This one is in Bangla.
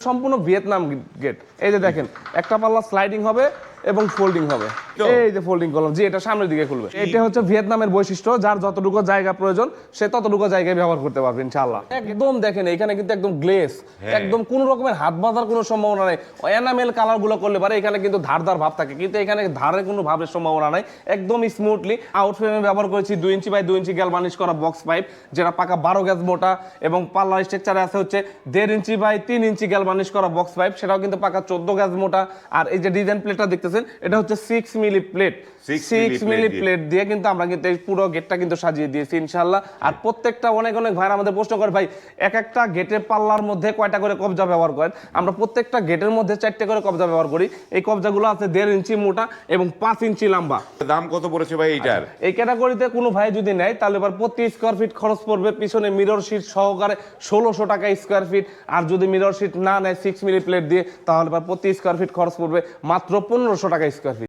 সম্পূর্ণ ভিয়েতনাম গেট। এই যে দেখেন একটা পাল্লা স্লাইডিং হবে এবং ফোল্ডিং হবে। এই যে ফোল্ডিং করলাম, জি এটা সামনের দিকে খুলবে। এটা হচ্ছে ভিয়েতনামের বৈশিষ্ট্য, যার যতটুকু জায়গা প্রয়োজন সে ততটুকু জায়গায় ব্যবহার করতে পারবে ইনশাআল্লাহ। একদম দেখেন এখানে কিন্তু একদম গ্লেস, একদম কোনো রকমের হাত বাঁধার কোনো সম্ভাবনা নেই। এনামেল কালার গুলো করলে পারে এখানে কিন্তু ধার ভাব থাকে, কিন্তু এখানে ধারের কোনো ভাবের সম্ভাবনা নাই। একদম স্মুথলি আউট ফ্রেমে ব্যবহার করেছি 2 ইঞ্চি বাই 2 ইঞ্চি গ্যালভানিশ করা বক্স পাইপ, যেটা পাকা 12 গেজ মোটা, এবং পাল্লার স্ট্রাকচারে আছে হচ্ছে 1.5 ইঞ্চি বাই 3 ইঞ্চি গ্যালভানিশ করা বক্স পাইপ, সেটাও কিন্তু পাকা 14 গেজ মোটা। আর এই যে ডিজাইন প্লেটটা দেখতেছেন এটা হচ্ছে 6 মিলি প্লেট, 6 মিলি প্লেট দিয়ে কিন্তু আমরা কিন্তু এই পুরো গেটটা কিন্তু সাজিয়ে দিয়েছি ইনশাআল্লাহ। আর প্রত্যেকটা অনেক ভাইরা আমাদের প্রশ্ন করে ভাই এক একটা গেটের পাল্লার মধ্যে কয়টা করে কবজা ব্যবহার করেন। আমরা প্রত্যেকটা গেটের মধ্যে 4টে করে কবজা ব্যবহার করি। এই কবজাগুলো আছে 1.5 ইঞ্চি মোটা এবং 5 ইঞ্চি লম্বা। দাম কত পড়েছে ভাই এইটার? এই ক্যাটাগরিতে কোনো ভাই যদি নেয় তাহলে এবার প্রতি স্কয়ার ফিট খরচ পড়বে পিছনে মিরর শিট সহকারে 1600 টাকা স্কয়ার ফিট। আর যদি মিরর শিট না নেয় 6 মিলি প্লেট দিয়ে, তাহলে এবার প্রতি স্কয়ার ফিট খরচ পড়বে মাত্র 1500 টাকা স্কয়ার ফিট।